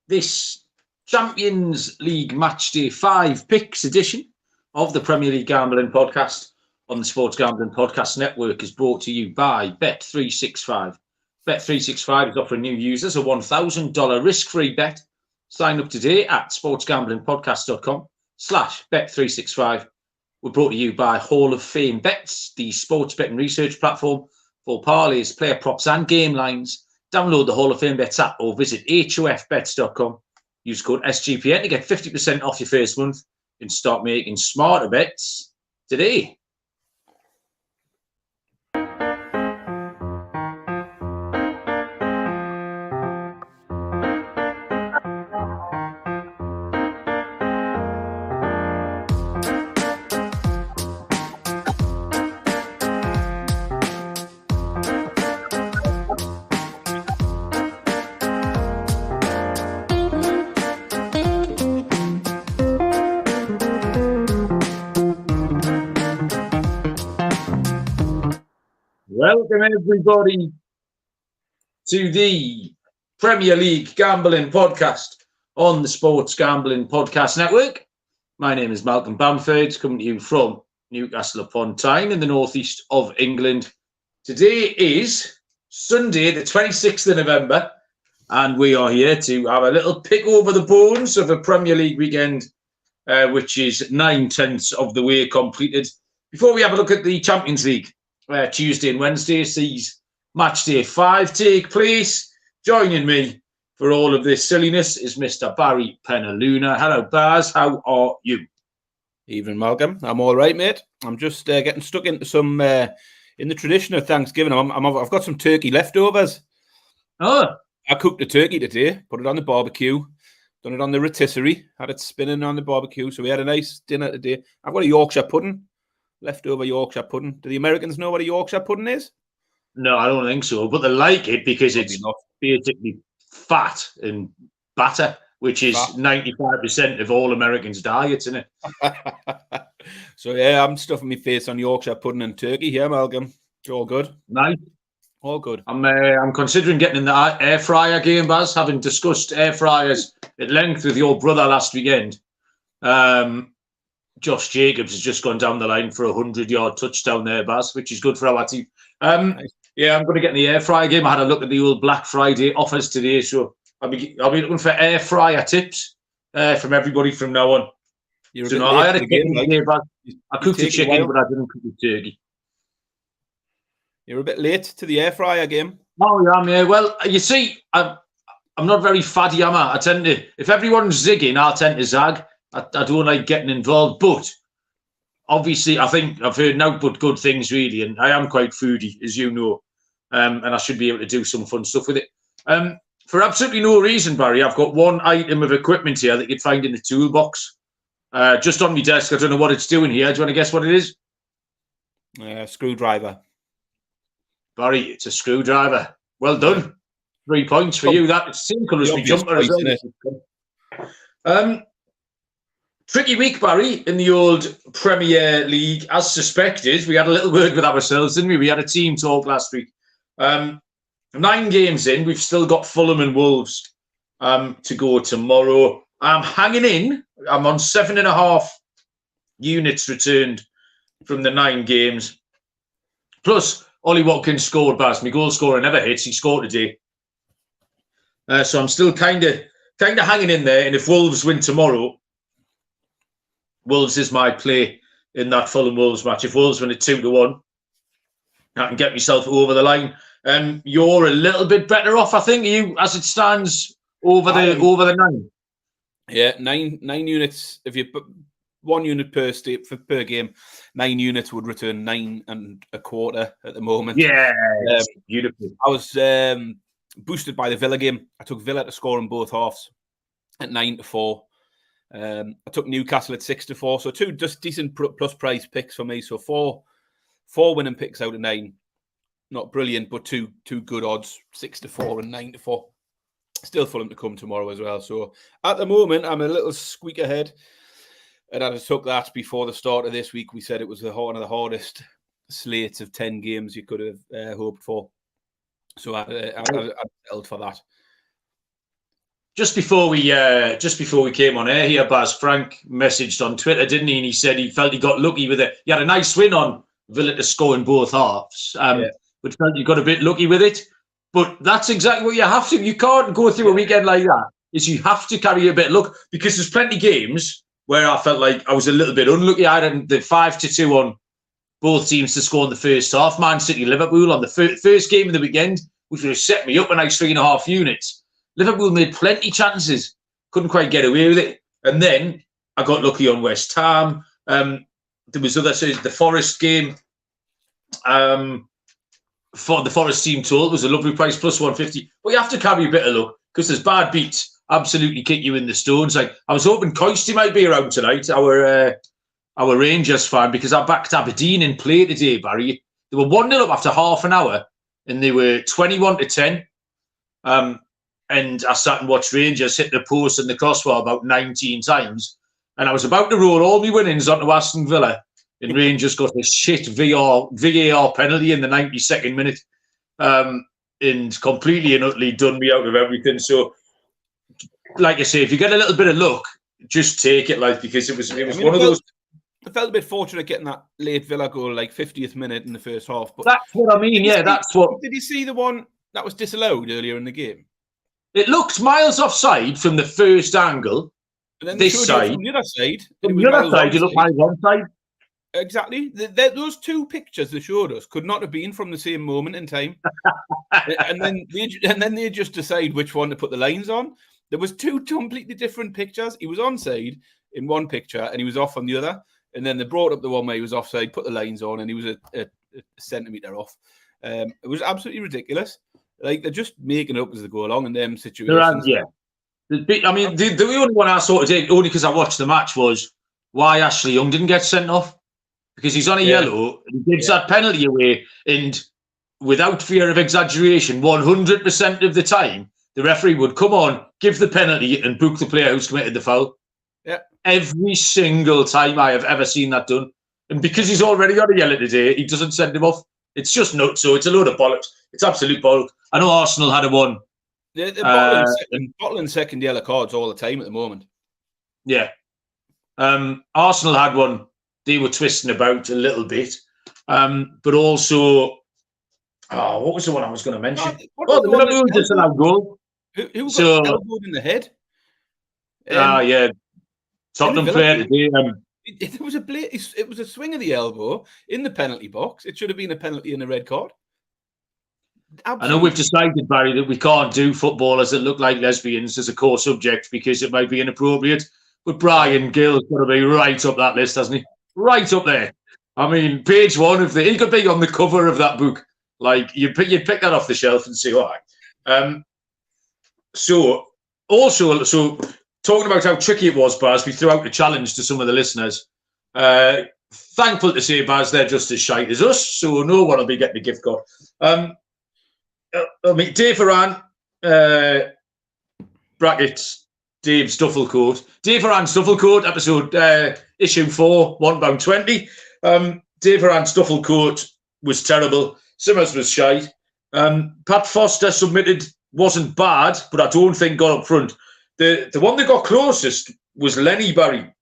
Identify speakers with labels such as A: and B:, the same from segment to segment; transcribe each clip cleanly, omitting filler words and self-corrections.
A: this Champions League Matchday 5 picks edition of the Premier League Gambling Podcast on the Sports Gambling Podcast Network is brought to you by Bet365. Bet365 is offering new users a $1,000 risk-free bet. Sign up today at sportsgamblingpodcast.com/bet365. We're brought to you by Hall of Fame Bets, the sports betting research platform for parlays, player props and game lines. Download the Hall of Fame Bets app or visit hofbets.com. Use code SGPN to get 50% off your first month and start making smarter bets today. Welcome, everybody, to the Premier League Gambling Podcast on the Sports Gambling Podcast Network. My name is Malcolm Bamford, coming to you from Newcastle upon Tyne in the northeast of England. Today is Sunday, the 26th of November, and we are here to have a little pick over the bones of a Premier League weekend, which is 9/10 of the way completed. Before we have a look at the Champions League, Tuesday and Wednesday sees Matchday 5 take place. Joining me for all of this silliness is Mr. Barry Penaluna. Hello, Baz. How are you?
B: Evening, Malcolm. I'm all right, mate. I'm just getting stuck into some in the tradition of Thanksgiving. I've got some turkey leftovers.
A: Oh,
B: I cooked a turkey today. Put it on the barbecue. Done it on the rotisserie. Had it spinning on the barbecue. So we had a nice dinner today. I've got a Yorkshire pudding. Leftover Yorkshire pudding. Do the Americans know what a Yorkshire pudding is?
A: No, I don't think so. But they like it because it's basically fat and batter, which is 95% of all Americans' diets, isn't it?
B: So, yeah, I'm stuffing my face on Yorkshire pudding and turkey here, Malcolm. It's all good.
A: Nice.
B: All good.
A: I'm considering getting in the air fryer game, Baz, having discussed air fryers at length with your brother last weekend. Josh Jacobs has just gone down the line for a 100-yard touchdown there, Baz, which is good for our team. Nice. Yeah, I'm going to get in the air fryer game. I had a look at the old Black Friday offers today, so I'll be looking for air fryer tips from everybody from now on. I had a chicken today, Baz. I cooked the chicken, but I didn't cook the turkey.
B: You're a bit late to the air fryer game.
A: Oh, yeah. Well, you see, I'm not very faddy, am I? I tend to, if everyone's zigging, I tend to zag. I don't like getting involved, but obviously I think I've heard no but good things, really, and I am quite foodie, as you know, and I should be able to do some fun stuff with it. For absolutely no reason, Barry, I've got one item of equipment here that you'd find in the toolbox, just on my desk. I don't know what it's doing here. Do you want to guess what it is?
B: Screwdriver.
A: Barry, it's a screwdriver. Well done. 3 points for you. That it's same colour as my jumper as well. Tricky week, Barry, in the old Premier League. As suspected, we had a little word with ourselves, didn't we? We had a team talk last week. 9 games in, we've still got Fulham and Wolves to go tomorrow. I'm hanging in. I'm on 7.5 units returned from the 9 games. Plus, Ollie Watkins scored, Baz. My goal scorer never hits. He scored today. So I'm still kind of hanging in there. And if Wolves win tomorrow, Wolves is my play in that Fulham-Wolves match. If Wolves win at 2-1, I can get myself over the line. You're a little bit better off, I think, you as it stands over the 9.
B: Yeah, 9 units. If you put 1 unit per game, 9 units would return 9.25 at the moment.
A: Yeah, beautiful.
B: I was boosted by the Villa game. I took Villa to score in both halves at 9-4. I took Newcastle at 6-4, so 2 just decent plus price picks for me. So four winning picks out of 9, not brilliant, but two good odds, 6-4 and 9-4. Still Fulham to come tomorrow as well. So at the moment, I'm a little squeak ahead, and I took that before the start of this week. We said it was one of the hardest slates of 10 games you could have hoped for. So I held for that.
A: just before we came on air here, Baz, Frank messaged on Twitter, didn't he? And he said he felt he got lucky with it. He had a nice win on Villa to score in both halves, but felt he got a bit lucky with it. But that's exactly what you have to. You can't go through a weekend like that. Is you have to carry a bit of luck, because there's plenty of games where I felt like I was a little bit unlucky. I had the 5-2 on both teams to score in the first half. Man City, Liverpool on the first game of the weekend, which would have set me up a nice 3.5 units. Liverpool made plenty chances, couldn't quite get away with it. And then I got lucky on West Ham. There was the Forest game. For the Forest team total was a lovely price, plus 150. But you have to carry a bit of luck, because there's bad beats absolutely kick you in the stones. Like, I was hoping Coisty might be around tonight, our Rangers fan, because I backed Aberdeen in play today, Barry. They were 1-0 up after half an hour, and they were 21-10. And I sat and watched Rangers hit the post and the crossbar about 19 times. And I was about to roll all my winnings onto Aston Villa, and Rangers got a shit VAR penalty in the 92nd minute, and completely and utterly done me out of everything. So, like I say, if you get a little bit of luck, just take it, like, because it was one of those.
B: I felt a bit fortunate getting that late Villa goal, like 50th minute in the first half. But
A: that's what I mean. Yeah, that's what.
B: Did you see the one that was disallowed earlier in the game?
A: It looked miles offside from the first angle.
B: And then
A: this side,
B: from the other side,
A: from the other side, you look miles onside.
B: Exactly. Those two pictures they showed us could not have been from the same moment in time. and then they just decide which one to put the lines on. There was two completely different pictures. He was onside in one picture and he was off on the other. And then they brought up the one where he was offside, put the lines on, and he was a centimetre off. It was absolutely ridiculous. Like, they're just making it up as they go along in them situations.
A: Yeah. I mean, the only one I sort of did, only because I watched the match, was why Ashley Young didn't get sent off. Because he's on a yellow, and he gives that penalty away, and without fear of exaggeration, 100% of the time, the referee would come on, give the penalty, and book the player who's committed the foul.
B: Yeah.
A: Every single time I have ever seen that done. And because he's already got a yellow today, he doesn't send him off. It's just nuts. So it's a load of bollocks. It's absolute bollocks. I know Arsenal had a one.
B: They're bottling second yellow cards all the time at the moment.
A: Yeah. Arsenal had one. They were twisting about a little bit. But also, what was the one I was going to mention? The Liverpool disallowed goal.
B: Who got elbowed in the head?
A: Yeah. Tottenham player today.
B: It was a swing of the elbow in the penalty box. It should have been a penalty and a red card. Absolutely. I know we've decided, Barry, that we can't do footballers that look like lesbians as a core subject because it might be inappropriate. But Brian Gill's got to be right up that list, hasn't he? Right up there. I mean, page one he could be on the cover of that book. Like, you'd pick that off the shelf and say, all right. So talking about how tricky it was, Baz, we threw out the challenge to some of the listeners. Thankful to say, Baz, they're just as shite as us, so no one will be getting a gift card. I mean, Dave Varane, brackets, Dave Stuffle Coat. Dave Varane Stuffle Coat, episode issue 4, £1.20. Dave Varane Stuffle Coat was terrible. Simmers was shite. Pat Foster submitted, wasn't bad, but I don't think got up front. The one that got closest was Lenny Barry.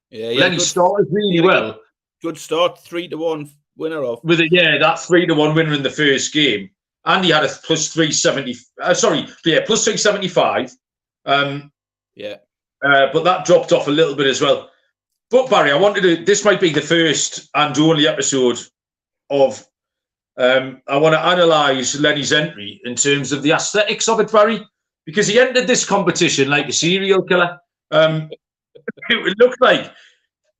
B: Yeah, Lenny started really well. Good start, 3-1 winner of.
A: With that 3-1 winner in the first game. And he had a plus 370. Plus 375. But that dropped off a little bit as well. But Barry, this might be the first and only episode of. I want to analyse Lenny's entry in terms of the aesthetics of it, Barry, because he entered this competition like a serial killer. It looked like,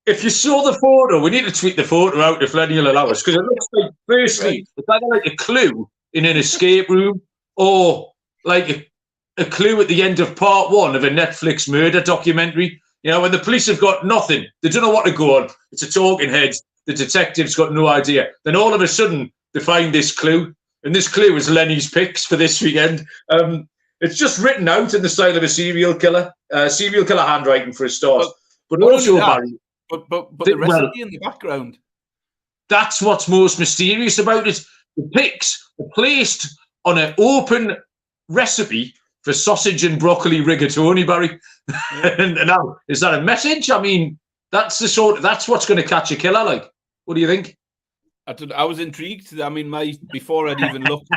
A: if you saw the photo, we need to tweet the photo out if Lenny will allow us, because it looks like, firstly, it's either like a clue in an escape room or like a clue at the end of part 1 of a Netflix murder documentary. You know, when the police have got nothing, they don't know what to go on. It's a talking head. The detective's got no idea. Then all of a sudden, they find this clue, and this clue is Lenny's picks for this weekend. It's just written out in the style of a serial killer handwriting for a start. But also, Barry,
B: but the recipe in the background.
A: That's what's most mysterious about it. The picks are placed on an open recipe for sausage and broccoli rigatoni, Barry. And now, is that a message? I mean, that's what's going to catch a killer. Like, what do you think?
B: I was intrigued. I mean, before I'd even looked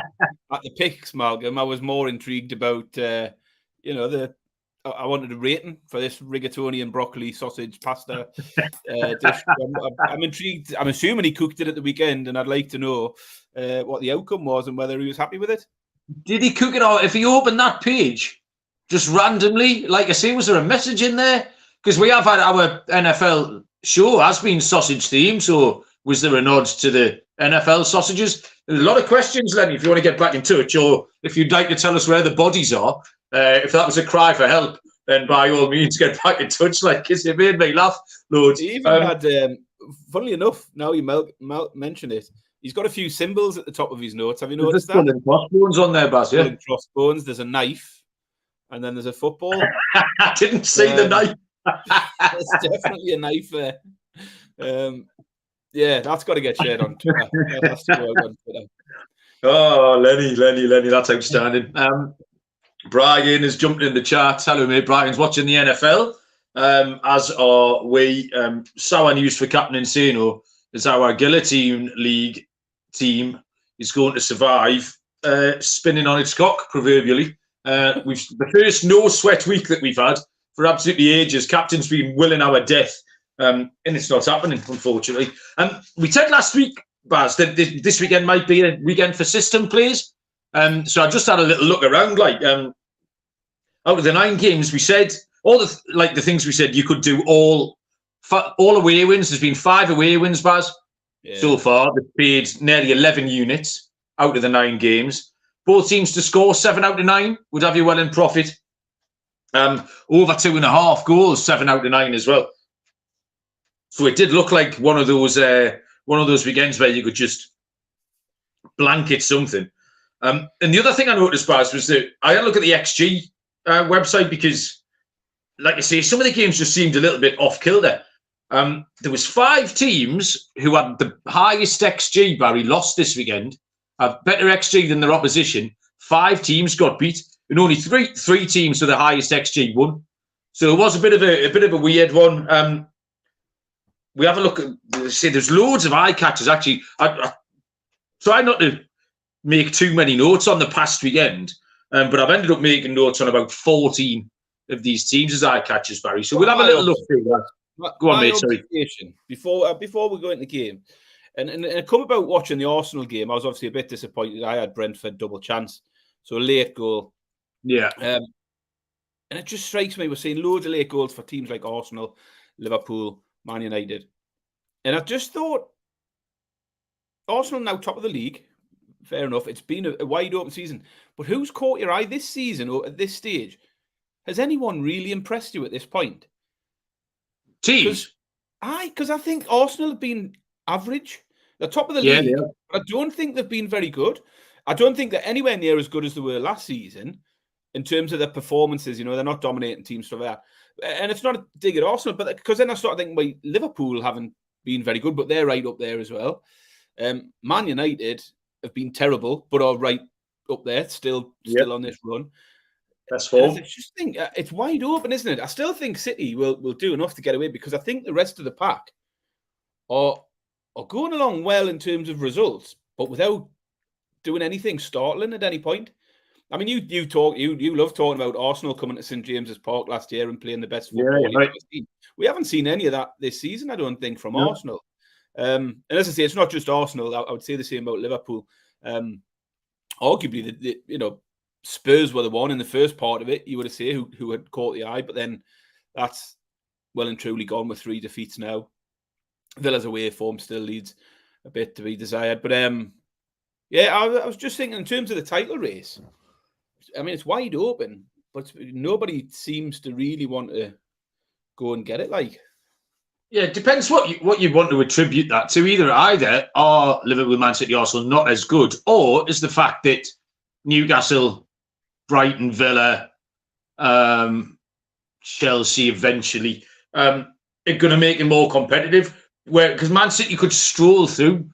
B: at the picks, Malcolm, I was more intrigued about, I wanted a rating for this rigatoni and broccoli sausage pasta dish. I'm intrigued. I'm assuming he cooked it at the weekend, and I'd like to know what the outcome was and whether he was happy with it.
A: Did he cook it out? If he opened that page just randomly, like I say, was there a message in there? Because we have had our NFL show has been sausage themed, so was there a nod to the NFL sausages? There's a lot of questions, Lenny, if you want to get back in touch, or if you'd like to tell us where the bodies are. If that was a cry for help, then by all means get back in touch. Like, because it made me laugh loads.
B: He even had, funnily enough, now you mention it, he's got a few symbols at the top of his notes. Have you noticed that?
A: There's crossbones on there, Baz, yeah?
B: Crossbones, there's a knife, and then there's a football.
A: I didn't see the knife.
B: There's definitely a knife there. Yeah, that's got to get shared on Twitter. That's to go on Twitter.
A: Oh, Lenny, that's outstanding. Brian has jumped in the chat. Hello, mate. Brian's watching the NFL, as are we. Sour news for Captain Insano is our Guillotine League team is going to survive, spinning on its cock, proverbially. We've the first no-sweat week that we've had for absolutely ages. Captain's been willing our death, and it's not happening, unfortunately. We said last week, Baz, that this weekend might be a weekend for system plays. So I just had a little look around. Like, out of the 9 games, we said all the things we said you could do all away wins. There's been 5 away wins, Baz, so far. They've paid nearly 11 units out of the 9 games. Both teams to score 7 out of 9 would have you well in profit. Over 2.5 goals, 7 out of 9 as well. So it did look like one of those weekends where you could just blanket something. And the other thing I noticed, Baz, was that I had a look at the XG website because, like I say, some of the games just seemed a little bit off kilter. There was 5 teams who had the highest XG, Barry, lost this weekend, have better XG than their opposition. 5 teams got beat, and only three teams with the highest XG won. So it was a bit of a weird one. We have a look at, say, there's loads of eye catchers. Actually, I try not to make too many notes on the past weekend, but I've ended up making notes on about 14 of these teams as eye catchers, Barry. So we'll have a little look through that. Go on, mate. Sorry.
B: Before we go into the game, and it come about watching the Arsenal game, I was obviously a bit disappointed. I had Brentford double chance, so a late goal.
A: Yeah.
B: And it just strikes me, we're seeing loads of late goals for teams like Arsenal, Liverpool, Man United. And I just thought, Arsenal now top of the league. Fair enough. It's been a wide open season. But who's caught your eye this season or at this stage? Has anyone really impressed you at this point?
A: Teams?
B: Because I think Arsenal have been average. They're top of the league. Yeah. But I don't think they've been very good. I don't think they're anywhere near as good as they were last season in terms of their performances. You know, they're not dominating teams for that. And it's not a dig at Arsenal, but because then I started thinking, well, Liverpool haven't been very good, but they're right up there as well. Man United have been terrible, but are right up there, still on this run.
A: That's form.
B: I just think it's wide open, isn't it? I still think City will do enough to get away because I think the rest of the pack are going along well in terms of results, but without doing anything startling at any point. I mean, you love talking about Arsenal coming to St James's Park last year and playing the best football you've ever seen. We haven't seen any of that this season, I don't think, from Arsenal. And as I say, it's not just Arsenal. I would say the same about Liverpool. Arguably, the Spurs were the one in the first part of it, you would say, who had caught the eye, but then that's well and truly gone with 3 defeats now. Villa's away form still leads a bit to be desired. But I was just thinking in terms of the title race, I mean, it's wide open, but nobody seems to really want to go and get it. Like,
A: yeah, it depends what you want to attribute that to. Either are Liverpool, Man City, Arsenal not as good, or is the fact that Newcastle, Brighton, Villa, Chelsea eventually are going to make it more competitive. Because Man City could stroll through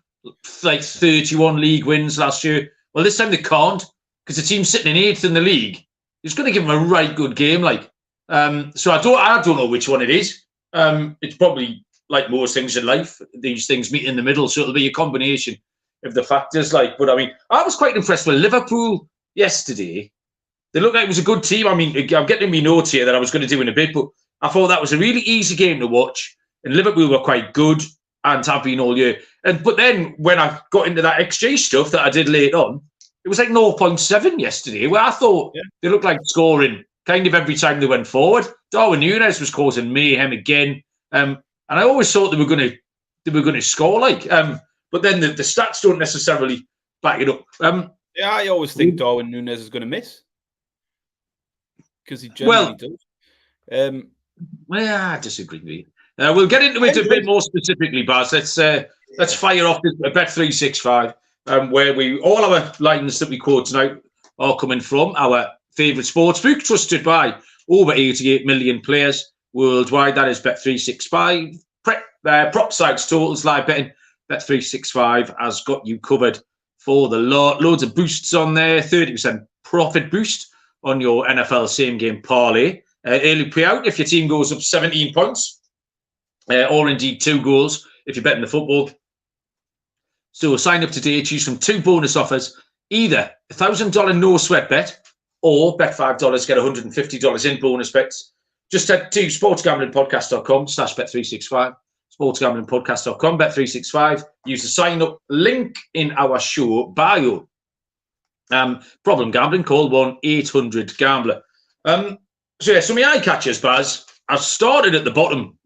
A: like 31 league wins last year. Well, this time they can't because the team's sitting in 8th in the league He's going to give him a right good game. So I don't know which one it is. It's probably like most things in life. These things meet in the middle, so it'll be a combination of the factors. But I mean, I was quite impressed with Liverpool yesterday. They looked like it was a good team. I mean, I'm getting me notes here that I was going to do in a bit, but I thought that was a really easy game to watch. And Liverpool were quite good and have been all year. But then when I got into that XG stuff that I did later on, it was like 0.7 yesterday, where I thought they looked like scoring kind of every time they went forward. Darwin Núñez was causing mayhem again, and I always thought they were going to score but then the stats don't necessarily back it up.
B: I always think Darwin Núñez is going to miss because he generally does.
A: I disagree with you. We'll get into it a bit more specifically, Baz. Let's fire off a Bet365, where all our lines that we quote tonight are coming from our favourite sportsbook, trusted by over 88 million players worldwide. That is Bet365. Prop sites, totals, live betting. Bet365 has got you covered for the lot. Loads of boosts on there. 30% profit boost on your NFL same game parlay. Early payout if your team goes up 17 points, or indeed 2 goals if you're betting the football. So sign up today, choose from 2 bonus offers, either $1,000 no sweat bet or bet $5, get $150 in bonus bets. Just head to sportsgamblingpodcast.com/bet365, sportsgamblingpodcast.com, bet365. Use the sign up link in our show bio. Problem gambling, call 1-800-GAMBLER. So my eye catchers, Baz, I've started at the bottom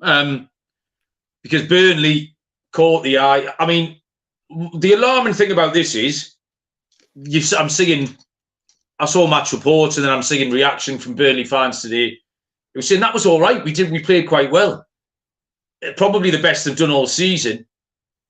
A: because Burnley caught the eye. I mean, the alarming thing about this is I saw match reports and then I'm seeing reaction from Burnley fans today. They were saying that was all right. We played quite well. Probably the best they've done all season.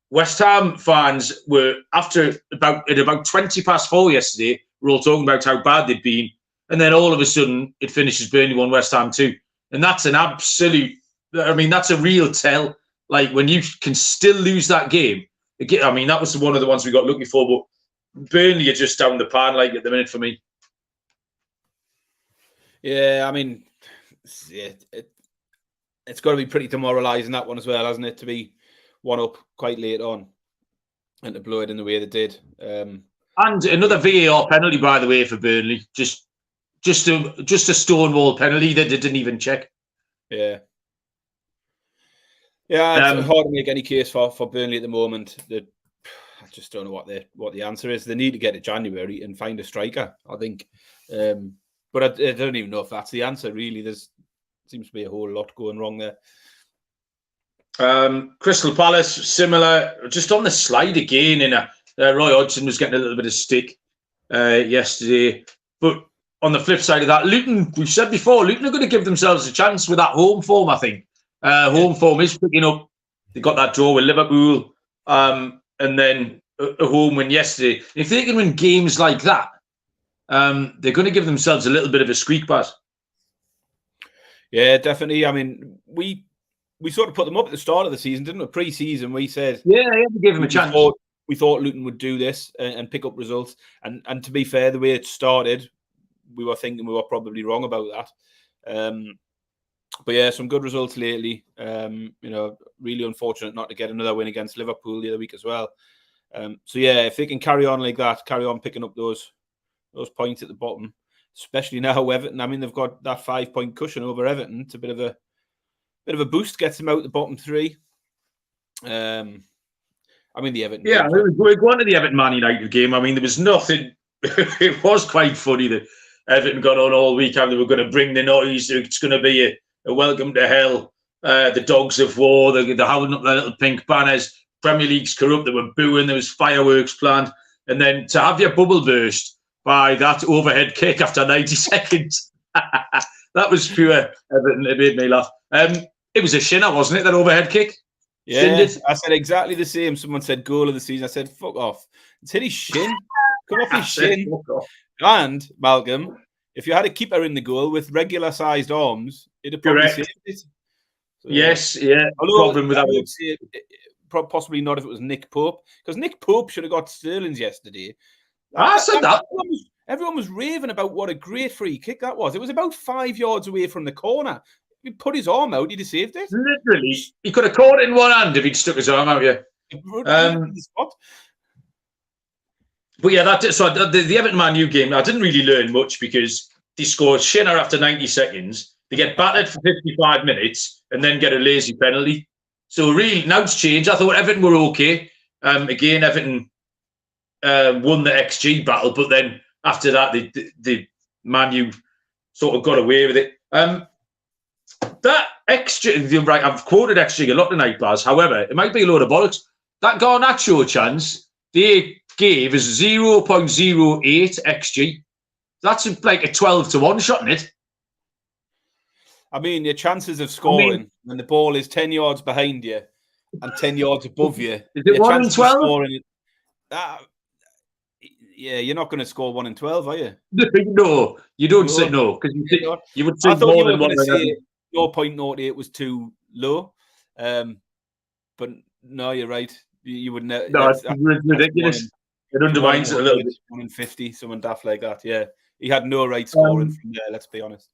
A: West Ham fans were at about 4:20 yesterday. We're all talking about how bad they'd been. And then all of a sudden, it finishes Burnley 1, West Ham 2. And that's an absolute, that's a real tell. Like, when you can still lose that game. I mean, that was one of the ones we got lucky for. But Burnley are just down the pan, at the minute for me.
B: Yeah, I mean, it's got to be pretty demoralising, that one as well, hasn't it? To be 1 up quite late on and to blow it in the way they did.
A: And another VAR penalty, by the way, for Burnley. Just a stonewall penalty that they didn't even check.
B: Yeah. Yeah, it's hard to make any case for Burnley at the moment. I just don't know what the answer is. They need to get to January and find a striker, I think. But I don't even know if that's the answer, really. There seems to be a whole lot going wrong there.
A: Crystal Palace, similar. Just on the slide again. Roy Hodgson was getting a little bit of stick yesterday. But on the flip side of that, Luton, we've said before, Luton are going to give themselves a chance with that home form, I think. Home form is picking up. They got that draw with Liverpool, and then a home win yesterday. If they can win games like that, they're going to give themselves a little bit of a squeak pass.
B: Yeah, definitely. I mean, we sort of put them up at the start of the season, didn't we? Pre-season, we said,
A: we gave them a chance.
B: We thought Luton would do this and pick up results. And to be fair, the way it started, we were thinking we were probably wrong about that. But yeah, some good results lately. Really unfortunate not to get another win against Liverpool the other week as well. So yeah, if they can carry on like that, carry on picking up those points at the bottom, especially now Everton. I mean, they've got that 5-point cushion over Everton. It's a bit of a boost, gets them out the bottom 3. I mean, the Everton.
A: Yeah, we're going to the Everton Man United game. I mean, there was nothing. It was quite funny that Everton got on all week and they were going to bring the noise. It's going to be a welcome to hell. The dogs of war. They're howling up their little pink banners. Premier League's corrupt. They were booing. There was fireworks planned. And then to have your bubble burst by that overhead kick after 90 seconds. That was pure Everton. It made me laugh. It was a shinner, wasn't it, that overhead kick?
B: Yeah, I said exactly the same. Someone said goal of the season. I said, fuck off. It's hit his shin. Come off his shin. And, Malcolm, if you had a keeper in the goal with regular-sized arms, it'd have probably saved it. So,
A: yes, yeah.
B: Problem with that. Possibly not if it was Nick Pope, because Nick Pope should have got Sterling's yesterday.
A: I said that.
B: Everyone was raving about what a great free kick that was. It was about 5 yards away from the corner. He put his arm out, he'd have saved it.
A: Literally, he could have caught it in one hand if he'd stuck his arm out. Yeah. But yeah, the Everton Man U game, I didn't really learn much because they scored Shinner after 90 seconds. They get battered for 55 minutes and then get a lazy penalty. So really, now it's changed. I thought Everton were okay. Again, Everton won the XG battle, but then after that, the Man U sort of got away with it. That XG, right, I've quoted XG a lot tonight, Baz. However, it might be a load of bollocks. That Garnacho chance, they gave us 0.08 XG. That's like a 12-1 shot in it.
B: I mean, your chances of scoring when the ball is 10 yards behind you and 10 yards above you.
A: Is it 1 in 12?
B: Yeah, you're not going to score 1 in 12, are you?
A: No, you don't say no, because you would say
B: I thought
A: more
B: you were
A: than
B: going to
A: one.
B: say 0.08 was too low. But no, you're right. You would never.
A: No, it's ridiculous. It undermines it a little bit.
B: 1 in 50, someone daft like that. Yeah, he had no right scoring from there. Let's be honest.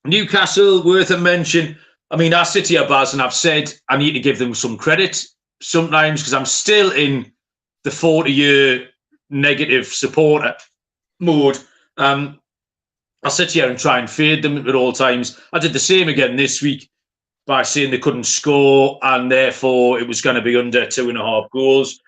A: Newcastle, worth a mention. I mean, I sit here, Baz, and I've said I need to give them some credit sometimes because I'm still in the 40-year negative supporter mode. I sit here and try and fade them at all times. I did the same again this week by saying they couldn't score and therefore it was going to be under 2.5 goals.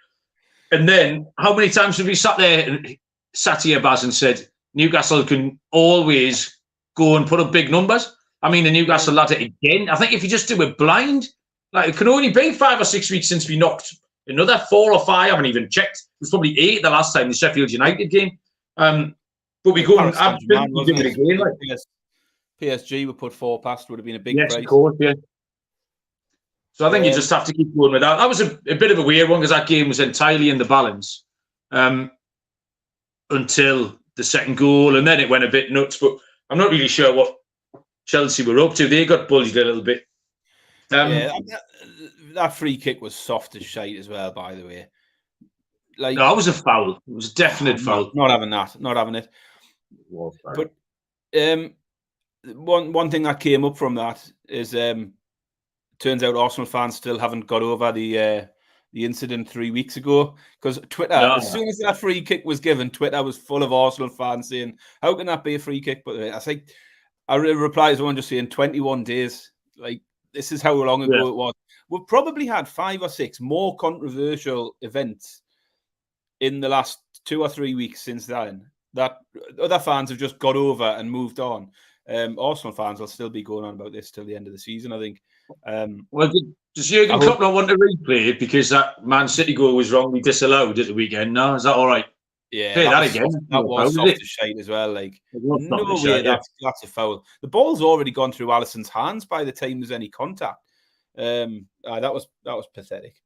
A: And then how many times have we sat here, Baz, and said Newcastle can always go and put up big numbers? I mean, the Newcastle lad again. I think if you just do it blind, like it can only be 5 or 6 weeks since we knocked another 4 or 5. I haven't even checked. It was probably 8 the last time, the Sheffield United game. But we go and absolutely do it again. Like.
B: PSG would put 4 past, would have been a big price.
A: Of course, yeah. So I think you just have to keep going with that. That was a bit of a weird one because that game was entirely in the balance until the second goal, and then it went a bit nuts. But I'm not really sure what Chelsea were up to. They got bullied a little bit.
B: That free kick was soft as shite as well, by the way. Like,
A: no, it was a foul. It was a definite foul.
B: Not having that. Not having it. But one thing that came up from that is turns out Arsenal fans still haven't got over the incident 3 weeks ago, because Twitter, as soon as that free kick was given, Twitter was full of Arsenal fans saying, how can that be a free kick? But I think I replied to one just saying 21 days. Like, this is how long ago it was. We've probably had 5 or 6 more controversial events in the last 2 or 3 weeks since then that other fans have just got over and moved on. Arsenal fans will still be going on about this till the end of the season, I think.
A: Well, does Jurgen Klopp not want to replay it because that Man City goal was wrongly disallowed at the weekend? No, is that all right?
B: Yeah,
A: play that again.
B: That was soft as shite as well. Like, no way that's a foul. The ball's already gone through Alisson's hands by the time there's any contact. That was pathetic.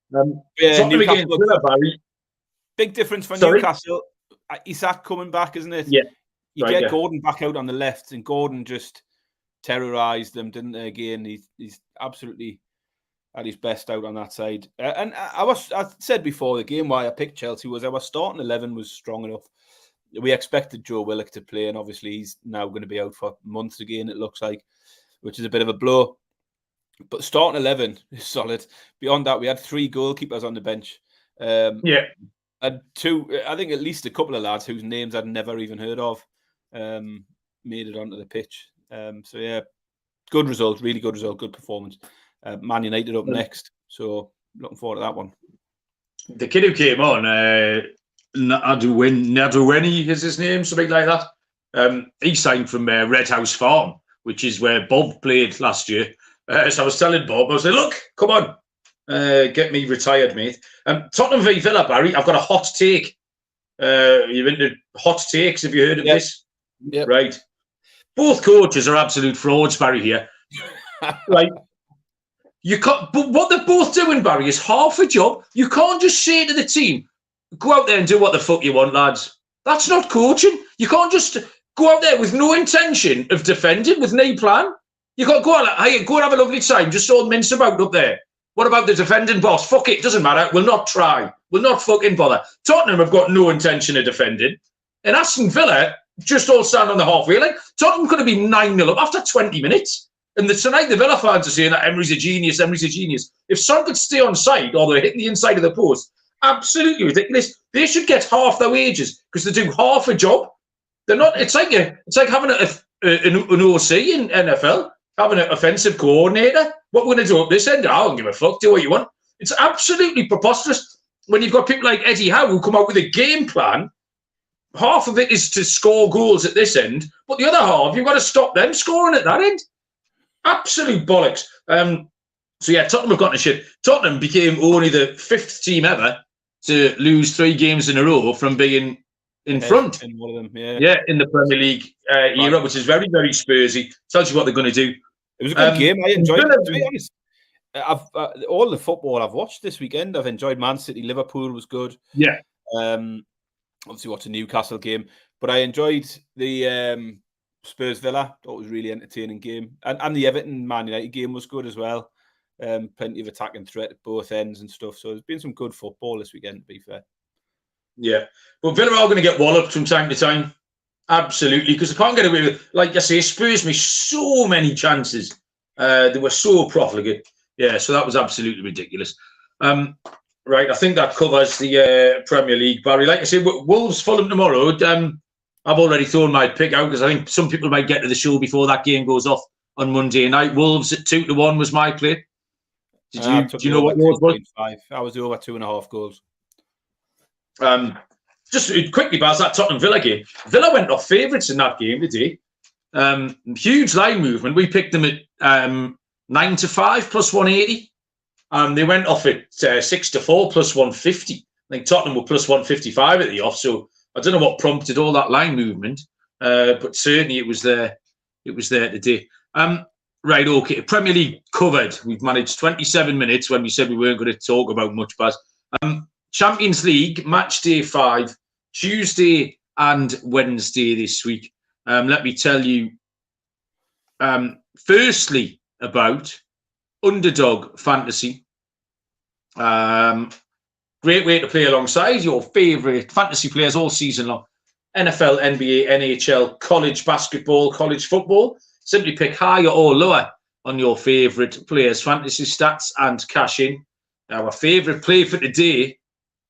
B: Newcastle, big difference for Newcastle. Isak coming back, isn't it?
A: Yeah.
B: You get Gordon back out on the left, and Gordon just terrorised them, didn't they? Again, he's absolutely at his best out on that side. And I said before the game why I picked Chelsea was our starting 11 was strong enough. We expected Joe Willock to play, and obviously he's now going to be out for months again, it looks like, which is a bit of a blow. But starting 11 is solid. Beyond that, we had 3 goalkeepers on the bench. And 2, I think at least a couple of lads whose names I'd never even heard of made it onto the pitch. So yeah, good result, really good result, good performance. Man United up next, so looking forward to that one.
A: The kid who came on, Naduweni is his name, something like that. He signed from Red House Farm, which is where Bob played last year. So I was telling Bob, I was like, look, come on, get me retired, mate. Tottenham v Villa, Barry, I've got a hot take. You're into hot takes, have you heard of this?
B: Yep.
A: Right. Both coaches are absolute frauds, Barry, here. Like, you can't, but what they're both doing, Barry, is half a job. You can't just say to the team, go out there and do what the fuck you want, lads. That's not coaching. You can't just go out there with no intention of defending, with no plan. You got to go out, hey, go and have a lovely time, just all mince about up there. What about the defending boss? Fuck it, doesn't matter. We'll not try. We'll not fucking bother. Tottenham have got no intention of defending. And Aston Villa just all stand on the halfway line. Tottenham could have been 9-0 up after 20 minutes. And tonight the Villa fans are saying that Emery's a genius, Emery's a genius. If Son could stay on side or they're hitting the inside of the post, absolutely ridiculous. They should get half their wages because they do half a job. They're not. It's like having an OC in NFL, having an offensive coordinator. What we're going to do up this end? I don't give a fuck. Do what you want. It's absolutely preposterous when you've got people like Eddie Howe who come out with a game plan. Half of it is to score goals at this end, but the other half you've got to stop them scoring at that end. Absolute bollocks. So yeah, Tottenham have gotten a shit. Tottenham became only the 5th team ever to lose 3 games in a row from being in front.
B: In one of them, yeah.
A: Yeah, in the Premier League era, which is very, very Spursy. Tells you what they're going to do.
B: It was a good game. I enjoyed it, to be honest. All the football I've watched this weekend, I've enjoyed. Man City, Liverpool was good.
A: Yeah.
B: Obviously watched a Newcastle game, but I enjoyed the Spurs Villa. Thought it was a really entertaining game. And the Everton Man United game was good as well. Plenty of attacking threat at both ends and stuff. So there's been some good football this weekend, to be fair. Yeah.
A: But Villa are going to get walloped from time to time. Absolutely. Because they can't get away with, like I say, Spurs missed so many chances. They were so profligate. Yeah, so that was absolutely ridiculous. Right, I think that covers the Premier League, Barry. Like I say, Wolves Fulham tomorrow. I've already thrown my pick out because I think some people might get to the show before that game goes off on Monday night. Wolves at 2-1 was my play. Do you know what yours was?
B: I was over 2.5 goals.
A: Just quickly, Baz, that Tottenham Villa game. Villa went off favourites in that game today. Huge line movement. We picked them at 9-5 plus 180. They went off at 6-4 plus 150. I think Tottenham were plus 155 at the off. So I don't know what prompted all that line movement, but certainly it was there. It was there today. Right, okay. Premier League covered. We've managed 27 minutes when we said we weren't going to talk about much, Baz. Champions League, match day 5, Tuesday and Wednesday this week. Let me tell you, firstly, about Underdog Fantasy. Great way to play alongside your favourite fantasy players all season long. NFL, NBA, NHL, college basketball, college football. Simply pick higher or lower on your favourite players' fantasy stats and cash in. Our favourite play for today.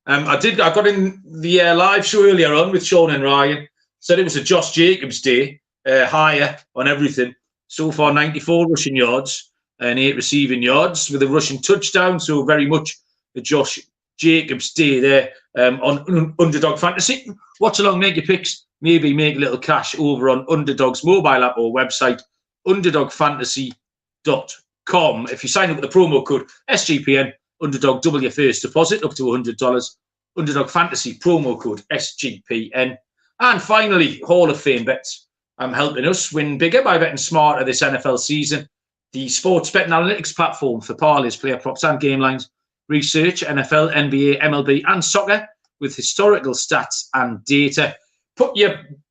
A: I got in the live show earlier on with Sean and Ryan. Said it was a Josh Jacobs day, higher on everything. So far, 94 rushing yards and 8 receiving yards with a rushing touchdown. So very much the Josh Jacobs day there on Underdog Fantasy. Watch along, make your picks. Maybe make a little cash over on Underdog's mobile app or website, underdogfantasy.com. If you sign up with the promo code SGPN, Underdog, double your first deposit up to $100. Underdog Fantasy, promo code SGPN. And finally, Hall of Fame bets. Helping us win bigger by betting smarter this NFL season. The sports betting analytics platform for parlays, player props and game lines. Research NFL, NBA, MLB and soccer with historical stats and data. Put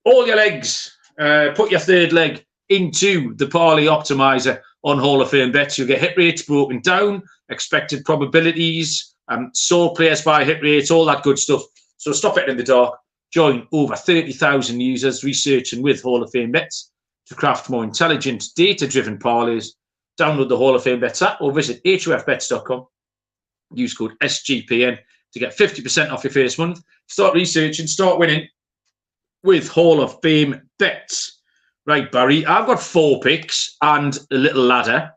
A: all your legs, put your third leg into the parlay optimizer on Hall of Fame bets. You'll get hit rates broken down, expected probabilities, sort players by hit rates, all that good stuff. So stop it in the dark. Join over 30,000 users researching with Hall of Fame bets to craft more intelligent, data-driven parlays. Download the Hall of Fame bets app or visit hofbets.com. Use code SGPN to get 50% off your first month. Start researching, start winning with Hall of Fame bets. Right, Barry, I've got 4 picks and a little ladder.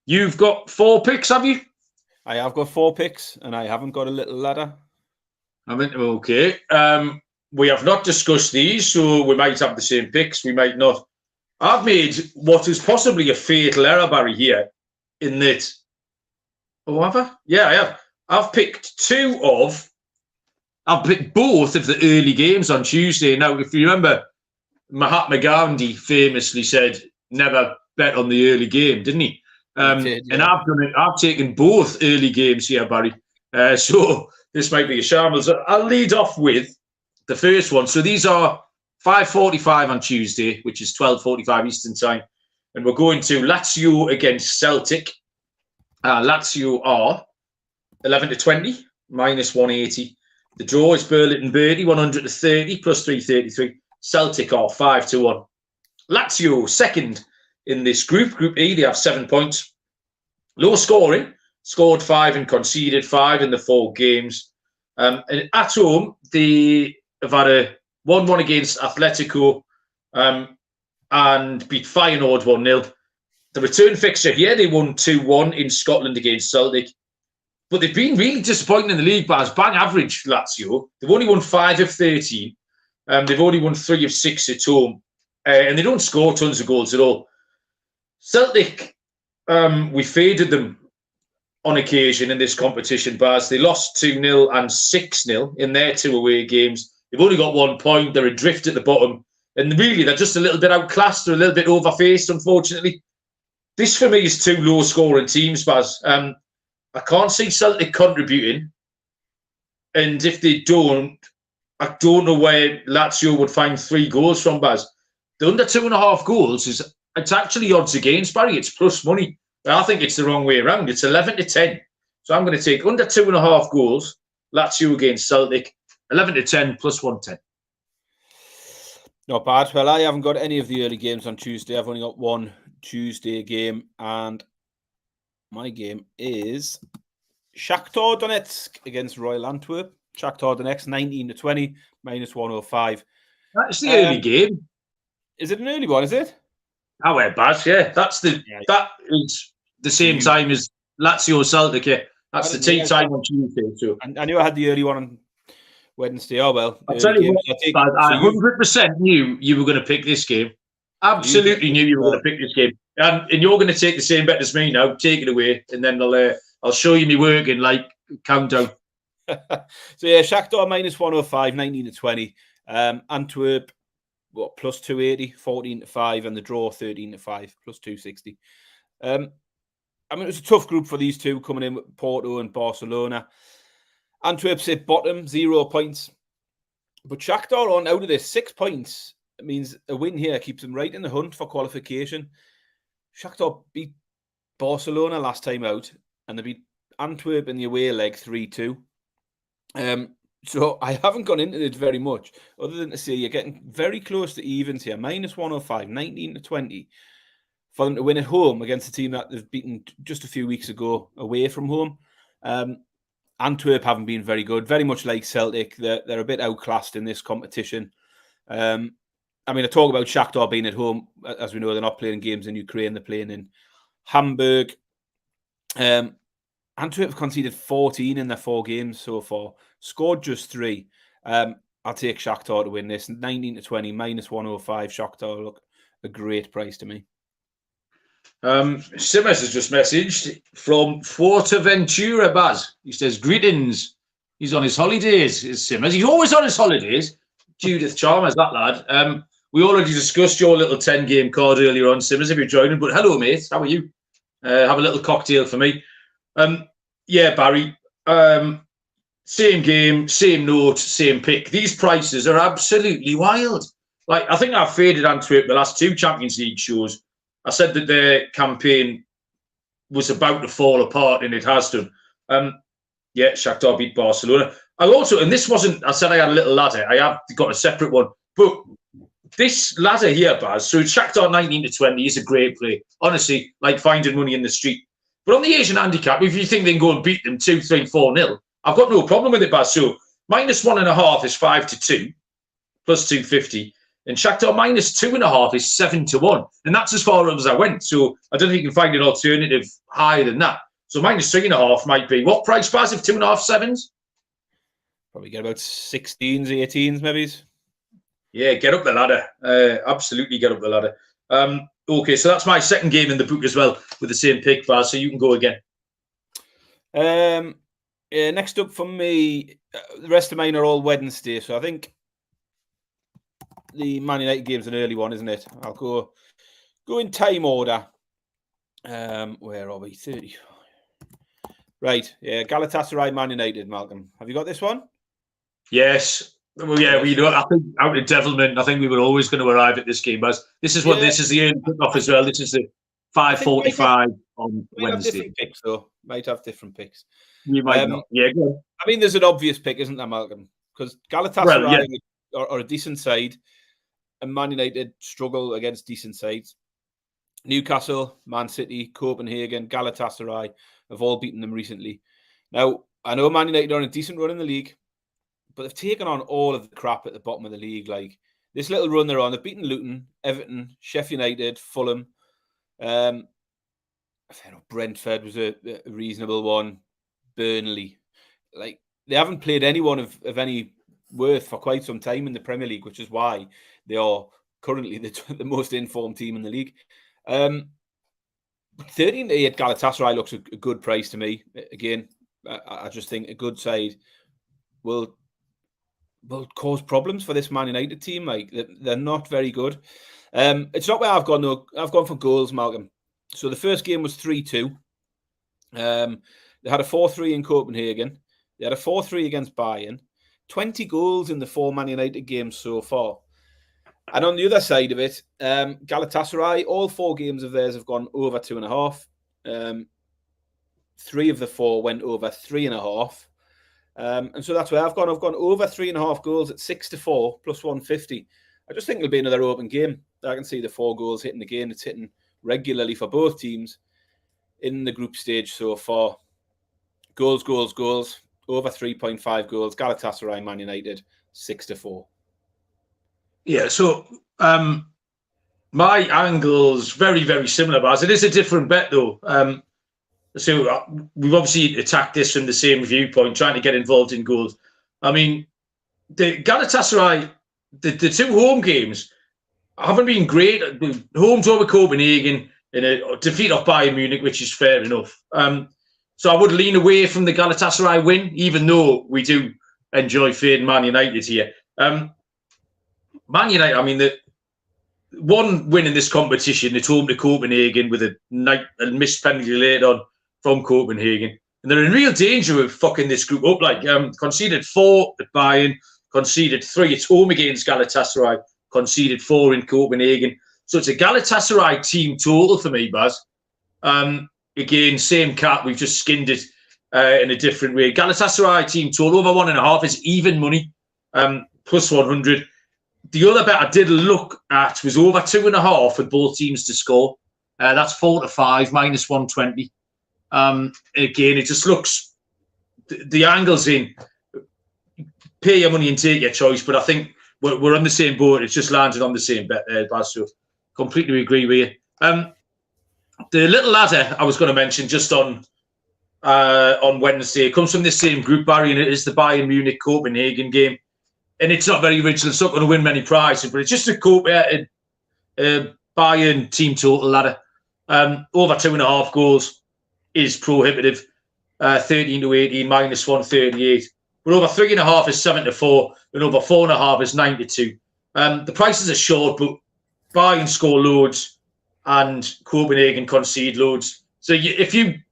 A: You've got 4 picks, have you?
B: I have got 4 picks and I haven't got a little ladder.
A: Okay. We have not discussed these, so we might have the same picks. We might not. I've made what is possibly a fatal error, Barry, here in that. Oh, have I? Yeah, I have. I've picked both of the early games on Tuesday. Now, if you remember, Mahatma Gandhi famously said, never bet on the early game, didn't he? And I've done it. I've taken both early games here, Barry. So this might be a shambles. I'll lead off with the first one. So these are 5:45 on Tuesday, which is 12:45 Eastern time. And we're going to Lazio against Celtic. Lazio are 11-20, minus 180. The draw is Burlington Birdie, 130, plus 333. Celtic are 5-1. Lazio, second in this group. Group E, they have 7 points. Low scoring, scored 5 and conceded 5 in the 4 games. And at home, they have had a 1-1 against Atletico and beat Feyenoord 1-0. The return fixture here, they won 2-1 in Scotland against Celtic. But they've been really disappointing in the league, Baz. Bang average, Lazio. They've only won 5 of 13. They've only won 3 of 6 at home. And they don't score tons of goals at all. Celtic, we faded them on occasion in this competition, Baz. They lost 2-0 and 6-0 in their 2 away games. They've only got 1 point. They're adrift at the bottom. And really, they're just a little bit outclassed. They're a little bit overfaced, unfortunately. This, for me, is 2 low-scoring teams, Baz. I can't see Celtic contributing. And if they don't, I don't know where Lazio would find 3 goals from, Baz. The under 2.5 goals it's actually odds against, Barry. It's plus money. I think it's the wrong way around. It's 11-10. So I'm going to take under 2.5 goals, Lazio against Celtic, 11-10, plus 110.
B: Not bad. Well, I haven't got any of the early games on Tuesday. I've only got 1 Tuesday game, and my game is Shaktar Donetsk against Royal Antwerp. Shaktar Donetsk 19-20, minus 105.
A: That's the early game.
B: Is it an early one? Is it?
A: I wear Baz. Yeah, that is the same time as Lazio Celtic. Yeah, that's the tea time on Tuesday. So
B: I knew I had the early one on Wednesday. Oh well.
A: I'll tell you what, I 100% knew you were going to pick this game. Absolutely knew you were going to pick this game. And you're going to take the same bet as me now. Take it away, and then I'll show you me working like countdown.
B: So yeah, Shaktar minus 105, 19-20. Antwerp, plus 280, 14-5, and the draw 13-5, plus 260. I mean, it was a tough group for these two coming in with Porto and Barcelona. Antwerp sit bottom, 0 points. But Shaktar on out of this 6 points. It means a win here keeps them right in the hunt for qualification. Shaktar beat Barcelona last time out, and they beat Antwerp in the away leg 3-2. So I haven't gone into it very much, other than to say you're getting very close to evens here. Minus 105, 19-20, for them to win at home against a team that they've beaten just a few weeks ago away from home. Antwerp haven't been very good, very much like Celtic. They're a bit outclassed in this competition. I mean, I talk about Shaktar being at home. As we know, they're not playing games in Ukraine. They're playing in Hamburg. Antwerp have conceded 14 in their 4 games so far. Scored just 3. I'll take Shaktar to win this. 19-20, minus 105. Shaktar look a great price to me.
A: Simmers has just messaged from Fuerteventura, Baz. He says, greetings. He's on his holidays, is Simmers. He's always on his holidays. Judith Chalmers, that lad. We already discussed your little 10-game card earlier on, Simmers, if you're joining. But hello, mate. How are you? Have a little cocktail for me. Yeah, Barry. Same game, same note, same pick. These prices are absolutely wild. Like, I think I've faded Antwerp the last 2 Champions League shows. I said that their campaign was about to fall apart, and it has done. Yeah, Shakhtar beat Barcelona. I also, and this wasn't, I said I had a little ladder. I have got a separate one. But this ladder here, Baz, so Shakhtar 19-20 is a great play. Honestly, like finding money in the street. But on the Asian handicap, if you think they can go and beat them 2-3, 4-0, I've got no problem with it, Baz. So minus 1.5 is 5-2, plus 250. And Shakhtar minus 2.5 is 7-1. And that's as far as I went. So I don't think you can find an alternative higher than that. So minus 3.5 might be what price, Baz, if 2.5 sevens?
B: Probably get about 16s, 18s, maybe.
A: Yeah, get up the ladder. Absolutely get up the ladder. Okay, so that's my second game in the book as well with the same pick, Baz. So you can go again.
B: Next up for me, the rest of mine are all Wednesday. So I think the Man United game's an early one, isn't it? I'll go in time order. Where are we? 30. Right. Yeah, Galatasaray, Man United, Malcolm. Have you got this one?
A: Yes. Well, yeah, we know. I think out of Devilment, I think we were always going to arrive at this game, Baz. This is what this is the early kickoff as well. This is the 5:45. on
B: Might have
A: Wednesday.
B: different picks, though. Might have different picks.
A: You might not. Yeah, go on.
B: I mean, there's an obvious pick, isn't there, Malcolm? Because Galatasaray are a decent side, and Man United struggle against decent sides. Newcastle, Man City, Copenhagen, Galatasaray have all beaten them recently. Now, I know Man United are on a decent run in the league, but they've taken on all of the crap at the bottom of the league. Like this little run they're on, they've beaten Luton, Everton, Sheffield United, Fulham. Brentford was a reasonable one. Burnley. Like they haven't played anyone of any worth for quite some time in the Premier League, which is why they are currently the most informed team in the league. 13-8 Galatasaray looks a good price to me. Again, I just think a good side will cause problems for this Man United team. Like they're not very good. It's not where I've gone. No, I've gone for goals, Malcolm. So the first game was 3-2. They had a 4-3 in Copenhagen. They had a 4-3 against Bayern. 20 goals in the 4 Man United games so far. And on the other side of it, Galatasaray, all 4 games of theirs have gone over 2.5. 3 of the 4 went over 3.5. And so that's where I've gone. I've gone over 3.5 goals at 6-4 plus 150. I just think it'll be another open game. I can see the 4 goals hitting again. It's hitting regularly for both teams in the group stage so far. Goals. Over 3.5 goals. Galatasaray, Man United, 6-4.
A: Yeah, so my angle's very, very similar, Baz. It is a different bet, though. So we've obviously attacked this from the same viewpoint, trying to get involved in goals. I mean, the Galatasaray, the 2 home games haven't been great. Home draw with Copenhagen and a defeat of Bayern Munich, which is fair enough. So I would lean away from the Galatasaray win, even though we do enjoy fading Man United here. Man United, I mean, the one win in this competition, it's home to Copenhagen with a missed penalty late on from Copenhagen. And they're in real danger of fucking this group up. Like, conceded 4 at Bayern, conceded 3. It's home against Galatasaray, conceded 4 in Copenhagen. So it's a Galatasaray team total for me, Baz. Again, same cat. We've just skinned it in a different way. Galatasaray team total over 1.5 is even money, plus 100. The other bet I did look at was over 2.5 for both teams to score. That's 4-5 minus 120. Again, it just looks the angle's in. Pay your money and take your choice, but I think we're on the same boat. It's just landed on the same bet there, Baz. So completely agree with you. The little ladder I was going to mention just on Wednesday comes from this same group, Barry, and it is the Bayern Munich Copenhagen game. And it's not very original. It's not going to win many prizes, but it's just a Bayern team total ladder. Over 2.5 goals is prohibitive. 13-18 minus 138. But over 3.5 is 7-4, and over 4.5 is 9-2. The prices are short, but Bayern score loads and Copenhagen concede loads. So if you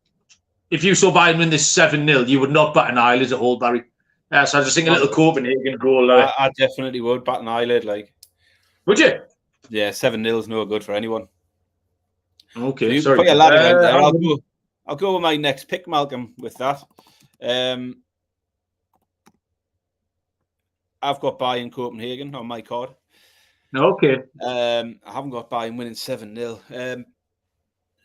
A: saw Bayern win this 7-0, you would not bat an eyelid at all, Barry. So I just think a little Copenhagen goal.
B: I definitely would bat an eyelid. Like,
A: would you?
B: Yeah, 7-0 is no good for anyone.
A: Okay,
B: so
A: sorry.
B: I'll go with my next pick, Malcolm. With that, I've got Bayern Copenhagen on my card.
A: Okay.
B: I haven't got Bayern winning 7-0.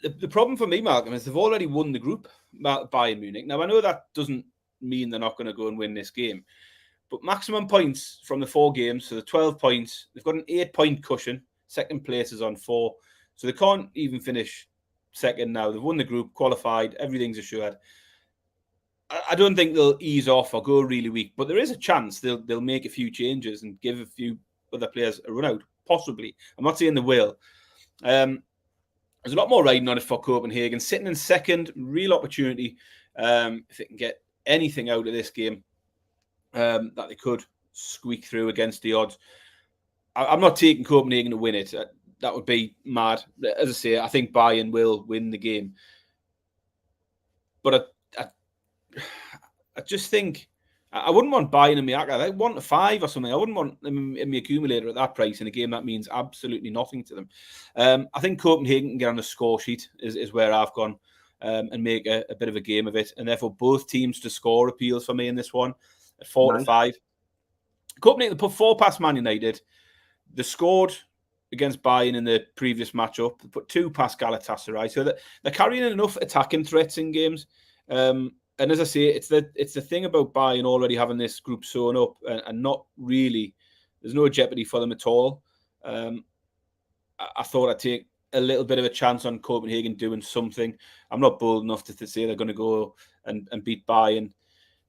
B: The problem for me, Malcolm, is they've already won the group, Bayern Munich. Now, I know that doesn't mean they're not going to go and win this game, but maximum points from the 4 games, so the 12 points, they've got an 8-point cushion. Second place is on 4, so they can't even finish second now. They've won the group, qualified, everything's assured. I don't think they'll ease off or go really weak, but there is a chance they'll make a few changes and give a few other players a run out, possibly. I'm not saying they will. There's a lot more riding on it for Copenhagen. Sitting in second, real opportunity. If they can get anything out of this game, that they could squeak through against the odds. I'm not taking Copenhagen to win it. That would be mad. As I say, I think Bayern will win the game. But I just think I wouldn't want Bayern in my like 1 to 5 or something. I wouldn't want them in my accumulator at that price in a game that means absolutely nothing to them. I think Copenhagen can get on the score sheet is where I've gone and make a bit of a game of it. And therefore, both teams to score appeals for me in this one at 4 to 5. Copenhagen put 4 past Man United. They scored against Bayern in the previous matchup. They put 2 past Galatasaray. So they're carrying enough attacking threats in games. And as I say, it's the thing about Bayern already having this group sewn up and not really, there's no jeopardy for them at all. I thought I'd take a little bit of a chance on Copenhagen doing something. I'm not bold enough to say they're going to go and beat Bayern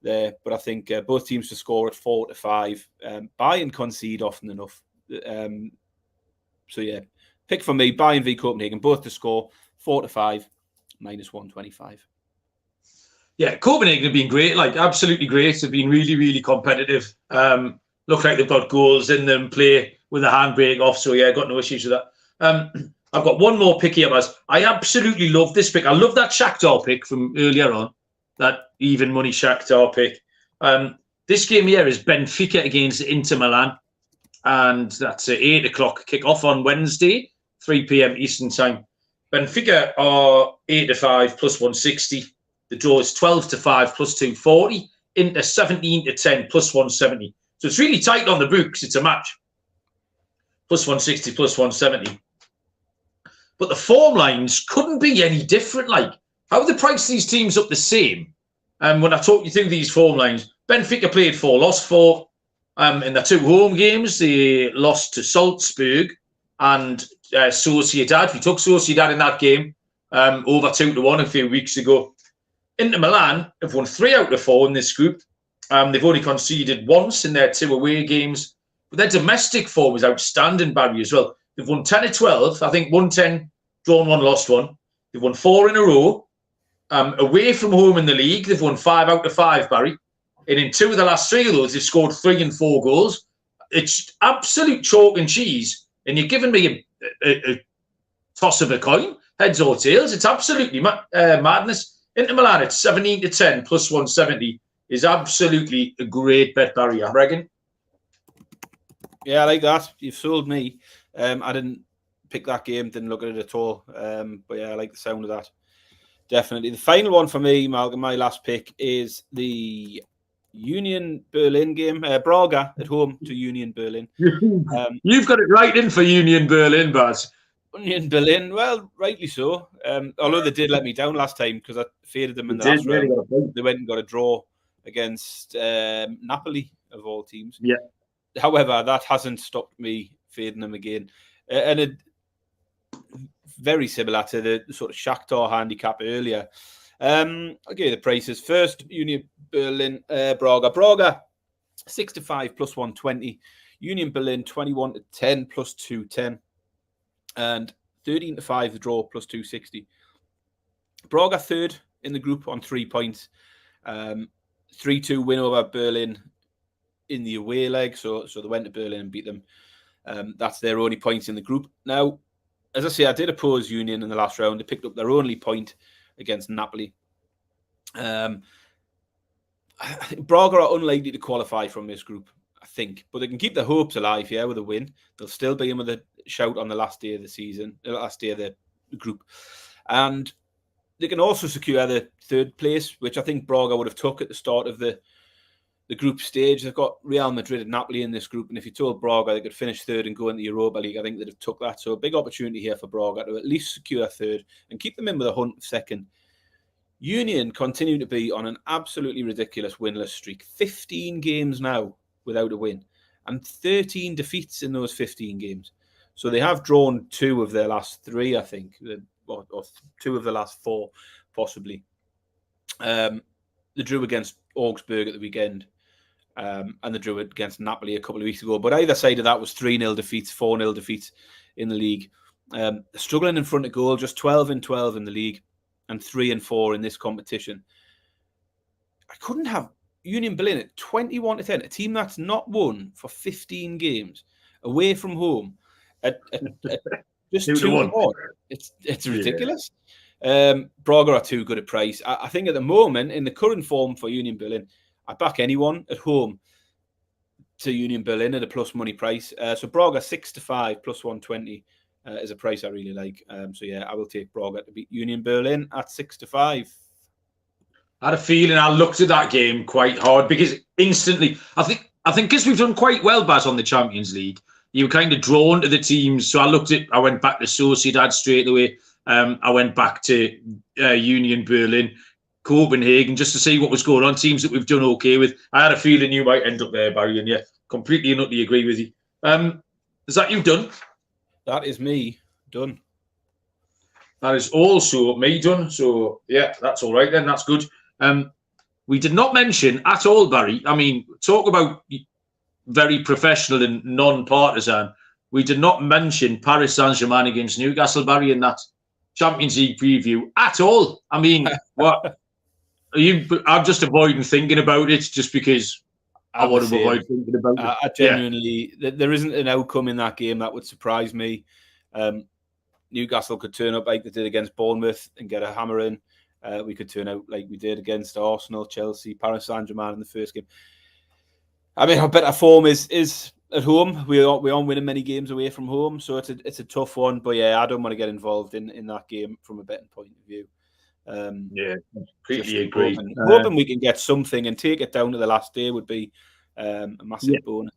B: there, but I think both teams to score at 4 to 5. Bayern concede often enough. So yeah, pick for me, Bayern v Copenhagen, both to score 4 to 5, -125.
A: Yeah, Copenhagen have been great, like absolutely great. They've been really, really competitive. Look like they've got goals in them, play with a handbrake off. So yeah, got no issues with that. I've got one more pick here, Baz. I absolutely love this pick. I love that Shaktar pick from earlier on, that even money Shaktar pick. This game here is Benfica against Inter Milan. And that's an 8 o'clock kick-off on Wednesday, 3 p.m. Eastern time. Benfica are 8 to 5 plus 160. The draw is 12 to 5 plus 240. Inter 17 to 10 plus 170. So it's really tight on the books. It's a match. Plus 160, plus 170. But the form lines couldn't be any different. Like, how they price these teams up the same? When I talk you through these form lines, Benfica played 4, lost 4. In their 2 home games, they lost to Salzburg and Sociedad. We took Sociedad in that game over 2-1 a few weeks ago. Inter Milan have won 3 out of 4 in this group. They've only conceded once in their 2 away games. But their domestic form is outstanding, Barry, as well. They've won 10 of 12. I think 1-10, drawn 1, lost 1. They've won 4 in a row. Away from home in the league, they've won 5 out of 5, Barry. And in 2 of the last 3 of those, they've scored 3 and 4 goals. It's absolute chalk and cheese. And you're giving me a toss of a coin, heads or tails. It's absolutely madness. Inter Milan at 17 to 10 plus 170 is absolutely a great bet, Barry, I reckon.
B: Yeah, I like that. You've sold me. I didn't pick that game, didn't look at it at all. But yeah, I like the sound of that. Definitely. The final one for me, Malcolm, my last pick, is the Union Berlin game. Braga at home to Union Berlin.
A: You've got it right in for Union Berlin, Baz.
B: Union Berlin, well, rightly so. Although they did let me down last time because I faded them in the last round. They went and got a draw against Napoli, of all teams.
A: Yeah.
B: However, that hasn't stopped me fading them again. And it, very similar to the sort of Shaktar handicap earlier. Okay, the prices. First, Union Berlin, Braga. Braga, 6 to 5 plus 120. Union Berlin, 21 to 10 plus 210. And 13 to 5 the draw plus 260. Braga third in the group on 3 points. 3-2 win over Berlin in the away leg. So they went to Berlin and beat them. That's their only points in the group. Now, as I say, I did oppose Union in the last round. They picked up their only point against Napoli. I think Braga are unlikely to qualify from this group, I think. But they can keep their hopes alive, yeah, with a win. They'll still be in with a shout on the last day of the season, the last day of the group. And they can also secure the 3rd place, which I think Braga would have took at the start of the group stage. They've got Real Madrid and Napoli in this group. And if you told Braga they could finish 3rd and go into the Europa League, I think they'd have took that. So a big opportunity here for Braga to at least secure 3rd and keep them in with a hunt of 2nd. Union continue to be on an absolutely ridiculous winless streak. 15 games now without a win and 13 defeats in those 15 games. So they have drawn 2 of their last 3, I think, or 2 of the last 4, possibly. They drew against Augsburg at the weekend and they drew against Napoli a couple of weeks ago. But either side of that was 3-0 defeats, 4-0 defeats in the league. They're struggling in front of goal, just 12 and 12 in the league. And 3 and 4 in this competition. I couldn't have Union Berlin at 21 to 10, a team that's not won for 15 games away from home at just 2 to 1. It's ridiculous. Yeah. Braga are too good a price. I think at the moment, in the current form for Union Berlin, I back anyone at home to Union Berlin at a plus money price. So Braga 6-5 plus 120 is a price I really like. So yeah, I will take Braga to beat Union Berlin at 6-5.
A: I had a feeling I looked at that game quite hard because instantly, I think because we've done quite well, Baz, on the Champions League, you were kind of drawn to the teams. So I went back to Sociedad straight away. I went back to Union Berlin, Copenhagen, just to see what was going on. Teams that we've done okay with. I had a feeling you might end up there, Barry, and yeah, completely and utterly agree with you. Is that you done?
B: That is me done.
A: That is also me done. So yeah, that's all right then. That's good. We did not mention at all, Barry. I mean, talk about very professional and non-partisan. We did not mention Paris Saint-Germain against Newcastle, Barry, in that Champions League preview at all. I mean, what are you? I'm just avoiding thinking about it just because I want to avoid thinking about it.
B: I genuinely, there isn't an outcome in that game that would surprise me. Newcastle could turn up like they did against Bournemouth and get a hammer in. We could turn out like we did against Arsenal, Chelsea, Paris Saint-Germain in the first game. I mean, our better form is at home. We aren't winning many games away from home, so it's a tough one. But yeah, I don't want to get involved in that game from a betting point of view.
A: Yeah, completely agree.
B: Hoping we can get something and take it down to the last day would be a massive bonus.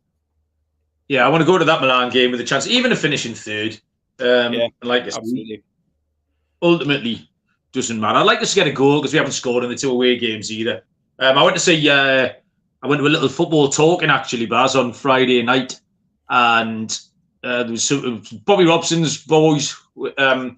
A: Yeah, I want to go to that Milan game with a chance, even of finishing third. Like
B: absolutely.
A: Ultimately, doesn't matter. I'd like us to get a goal because we haven't scored in the 2 away games either. I went to a little football talking actually, Baz, on Friday night, and there was Bobby Robson's boys, and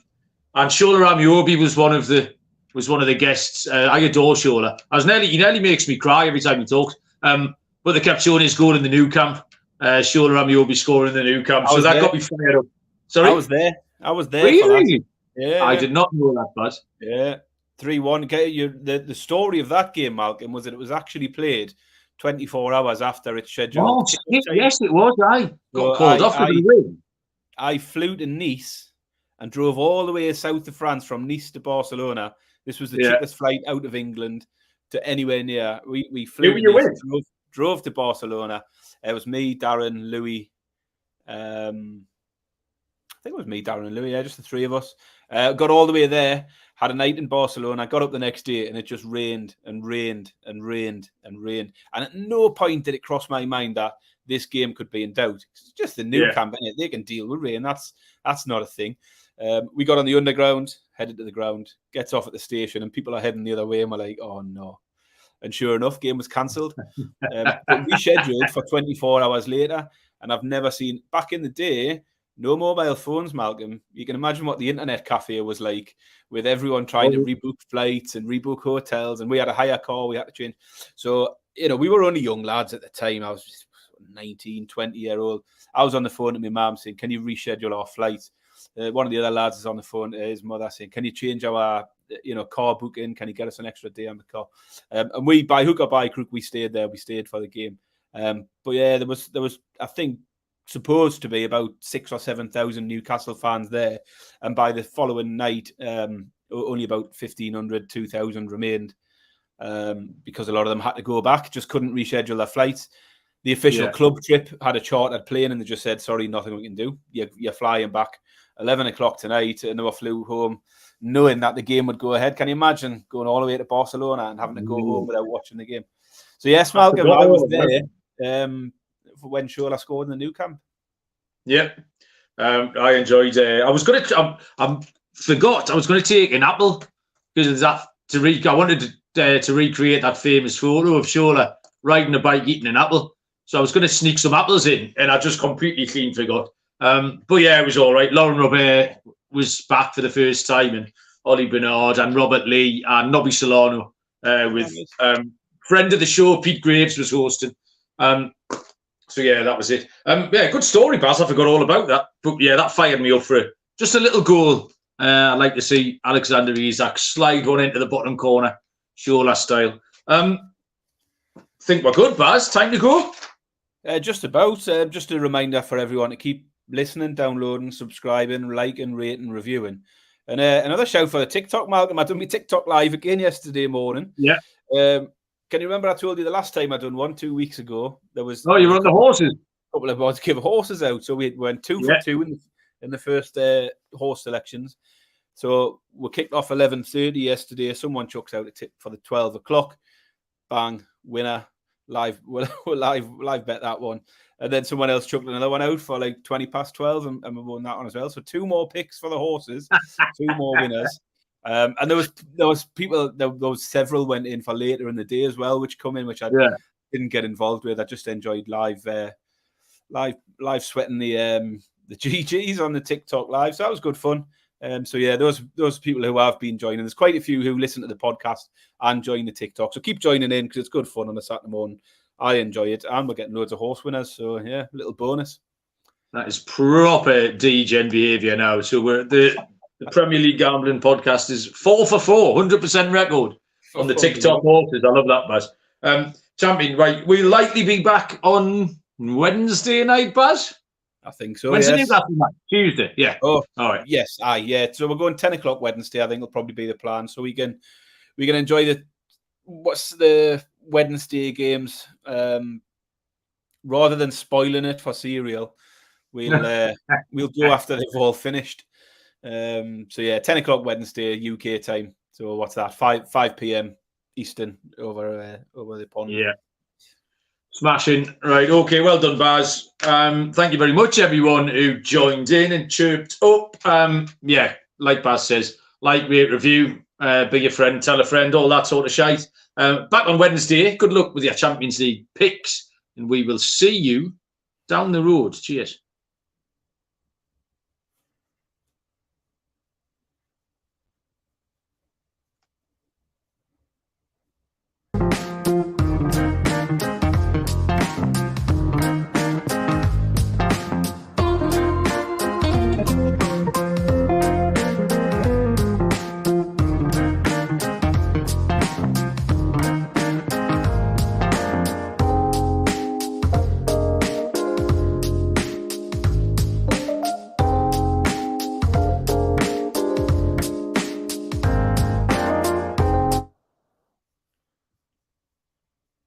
A: Shola Ramiobi was one of the guests. I adore Shola. He nearly makes me cry every time he talks. But they kept showing his goal in the new camp. Shola Ramiobi scoring in the new camp, so that got me fired up. Sorry,
B: I was there.
A: Really?
B: Yeah,
A: I did not know that, Baz.
B: Yeah, 3-1. The story of that game, Malcolm, was that it was actually played 24 hours after its schedule.
A: Oh, yes, it was. I got called off for the win.
B: I flew to Nice and drove all the way south of France from Nice to Barcelona. This was the cheapest flight out of England to anywhere near. We flew to Nice, drove to Barcelona. It was me, Darren, Louis. I think it was me, Darren, and Louis. Yeah, just the three of us. Got all the way there. Had a night in Barcelona, got up the next day, and it just rained and rained and rained and rained. And at no point did it cross my mind that this game could be in doubt. It's just the new camp, innit? They can deal with rain. That's not a thing. We got on the underground, headed to the ground, gets off at the station, and people are heading the other way, and we're like, oh no. And sure enough, game was cancelled. But rescheduled for 24 hours later, and I've never seen, back in the day, no mobile phones, Malcolm. You can imagine what the internet cafe was like, with everyone trying to rebook flights and rebook hotels, and we had a hire car, we had to change. So, we were only young lads at the time. I was 19, 20-year-old. I was on the phone to my mum saying, can you reschedule our flights? One of the other lads is on the phone to his mother saying, can you change our car booking? Can you get us an extra day on the car? And we, by hook or by crook, we stayed there. We stayed for the game. But yeah, there was I think, supposed to be about 6,000 or 7,000 Newcastle fans there, and by the following night, only about 1,500, 2,000 remained, because a lot of them had to go back, just couldn't reschedule their flights. The official club trip had a chartered plane, and they just said, sorry, nothing we can do. You're flying back 11 o'clock tonight, and they flew home knowing that the game would go ahead. Can you imagine going all the way to Barcelona and having to go home without watching the game? So yes, Malcolm, I was there when Shola scored in the new camp.
A: Yeah, I enjoyed. I forgot I was going to take an apple because of that. I wanted to recreate that famous photo of Shola riding a bike eating an apple. So I was going to sneak some apples in, and I just completely clean forgot. But yeah, it was all right. Lauren Robert was back for the first time, and Ollie Bernard and Robert Lee and Nobby Solano with friend of the show Pete Graves was hosting. So yeah, that was it. Yeah, good story, Baz. I forgot all about that. But yeah, that fired me up for just a little goal. I'd like to see Alexander Isak slide one into the bottom corner, Shola style. Think we're good, Baz. Time to go.
B: Just about. Just a reminder for everyone to keep listening, downloading, subscribing, liking, rating, reviewing. And another shout for the TikTok, Malcolm. I done my TikTok live again yesterday morning.
A: Yeah.
B: can you remember I told you the last time I done one 2 weeks ago? There was
A: you were on the horses.
B: A couple of odds give horses out, so we went 2 for 2 in the first horse selections. So we kicked off 11:30 yesterday. Someone chucks out a tip for the 12 o'clock. Bang, winner, live. We'll live bet that one. And then someone else chucked another one out for like 20 past 12, and we won that one as well. So 2 more picks for the horses, 2 more winners. And there was people. There was several went in for later in the day as well, which come in, which I didn't get involved with. I just enjoyed live sweating the GGs on the TikTok live. So that was good fun. So yeah, those people who have been joining. There's quite a few who listen to the podcast and join the TikTok. So keep joining in because it's good fun on a Saturday morning. I enjoy it, and we're getting loads of horse winners. So yeah, a little bonus. That
A: is proper DGen behaviour now. So we're the Premier League gambling podcast is 4 for 4, 100% record on the TikTok horses. I love that, Baz. Champion, right? We'll likely be back on Wednesday night, Baz.
B: I think so.
A: Wednesday,
B: yes.
A: Tuesday. Yeah.
B: Oh,
A: all right.
B: Yes. Yeah. So we're going 10 o'clock Wednesday. I think will probably be the plan. So we can enjoy the Wednesday games. Rather than spoiling it for serial, we'll go after they've all finished. So yeah, 10 o'clock Wednesday UK time. So what's that? 5 p.m. Eastern over the pond.
A: Yeah. Smashing. Right. Okay. Well done, Baz. Thank you very much, everyone who joined in and chirped up. Like Baz says, like, rate, review, be your friend, tell a friend, all that sort of shite. Back on Wednesday. Good luck with your Champions League picks, and we will see you down the road. Cheers.